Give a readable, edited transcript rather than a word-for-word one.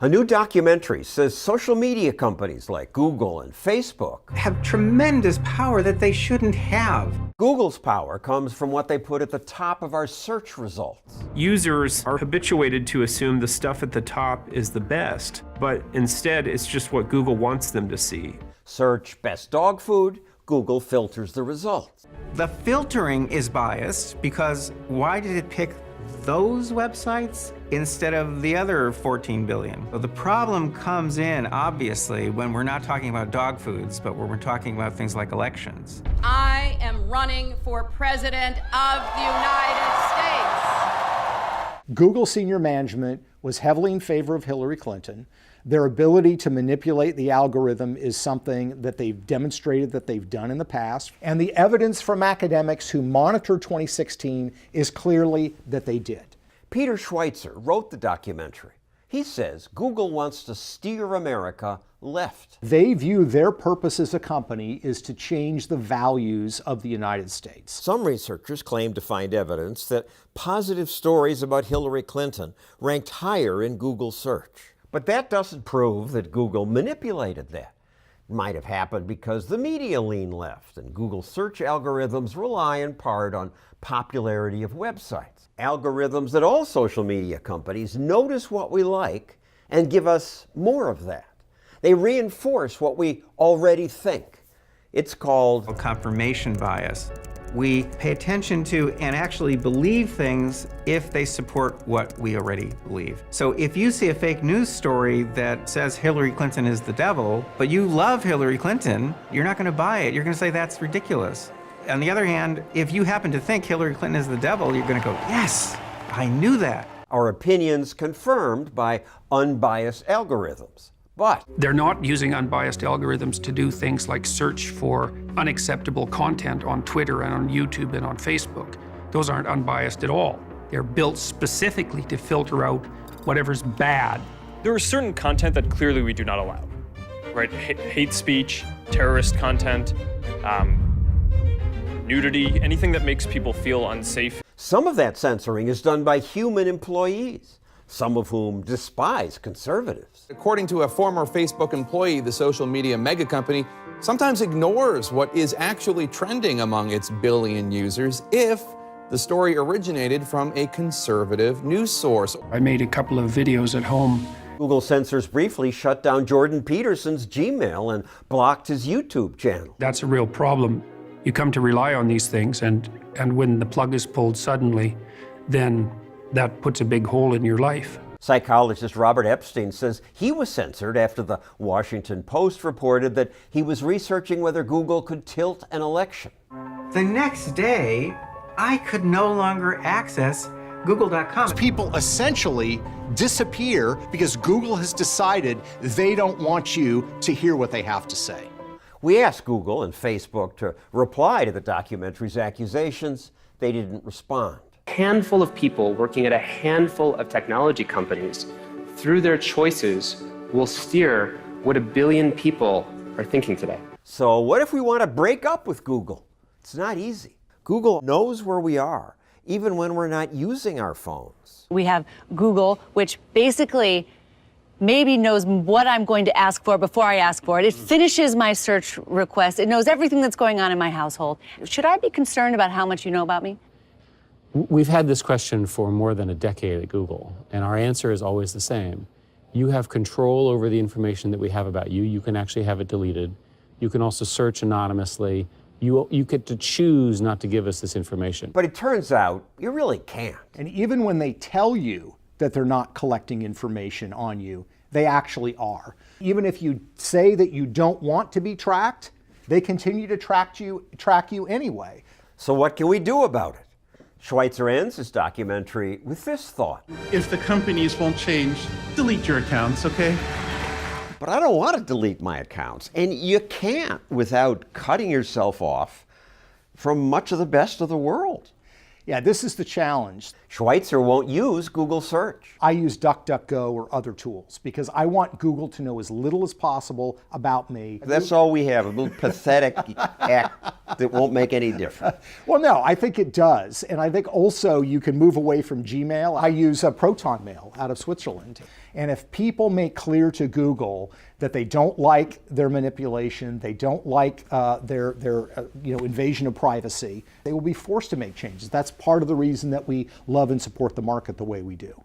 A new documentary says social media companies like Google and Facebook have tremendous power that they shouldn't have. Google's power comes from what they put at the top of our search results. Users are habituated to assume the stuff at the top is the best, but instead it's just what Google wants them to see. Search best dog food, Google filters the results. The filtering is biased because why did it pick those websites instead of the other 14 billion? So the problem comes in, obviously, when we're not talking about dog foods, but when we're talking about things like elections. I am running for president of the United States. Google senior management was heavily in favor of Hillary Clinton. Their ability to manipulate the algorithm is something that they've demonstrated that they've done in the past. And the evidence from academics who monitored 2016 is clearly that they did. Peter Schweitzer wrote the documentary. He says Google wants to steer America left. They view their purpose as a company is to change the values of the United States. Some researchers claim to find evidence that positive stories about Hillary Clinton ranked higher in Google search. But that doesn't prove that Google manipulated that. It might have happened because the media leaned left, and Google search algorithms rely in part on popularity of websites. Algorithms that all social media companies notice what we like and give us more of that. They reinforce what we already think. It's called confirmation bias. We pay attention to and actually believe things if they support what we already believe. So if you see a fake news story that says Hillary Clinton is the devil, but you love Hillary Clinton, you're not going to buy it. You're going to say that's ridiculous. On the other hand, if you happen to think Hillary Clinton is the devil, you're going to go, yes, I knew that. Our opinions confirmed by unbiased algorithms. But they're not using unbiased algorithms to do things like search for unacceptable content on Twitter and on YouTube and on Facebook. Those aren't unbiased at all. They're built specifically to filter out whatever's bad. There is certain content that clearly we do not allow, right? Hate speech, terrorist content, nudity, anything that makes people feel unsafe. Some of that censoring is done by human employees, some of whom despise conservatives. According to a former Facebook employee, the social media mega company sometimes ignores what is actually trending among its billion users if the story originated from a conservative news source. I made a couple of videos at home. Google censors briefly shut down Jordan Peterson's Gmail and blocked his YouTube channel. That's a real problem. You come to rely on these things, and when the plug is pulled suddenly, then that puts a big hole in your life. Psychologist Robert Epstein says he was censored after the Washington Post reported that he was researching whether Google could tilt an election. The next day, I could no longer access Google.com. People essentially disappear because Google has decided they don't want you to hear what they have to say. We asked Google and Facebook to reply to the documentary's accusations. They didn't respond. Handful of people working at a handful of technology companies, through their choices, will steer what a billion people are thinking today. So what if we want to break up with Google? It's not easy. Google knows where we are, even when we're not using our phones. We have Google, which basically maybe knows what I'm going to ask for before I ask for it. It finishes my search request. It knows everything that's going on in my household. Should I be concerned about how much you know about me? We've had this question for more than a decade at Google, and our answer is always the same. You have control over the information that we have about you. You can actually have it deleted. You can also search anonymously. You get to choose not to give us this information. But it turns out you really can't. And even when they tell you that they're not collecting information on you, they actually are. Even if you say that you don't want to be tracked, they continue to track you anyway. So what can we do about it? Schweitzer ends his documentary with this thought. If the companies won't change, delete your accounts, okay? But I don't want to delete my accounts. And you can't without cutting yourself off from much of the best of the world. Yeah, this is the challenge. Schweitzer won't use Google search. I use DuckDuckGo or other tools because I want Google to know as little as possible about me. That's all we have, a little pathetic act that won't make any difference. Well, no, I think it does. And I think also you can move away from Gmail. I use a Proton Mail out of Switzerland. And if people make clear to Google that they don't like their manipulation, they don't like their invasion of privacy, they will be forced to make changes. That's part of the reason that we love and support the market the way we do.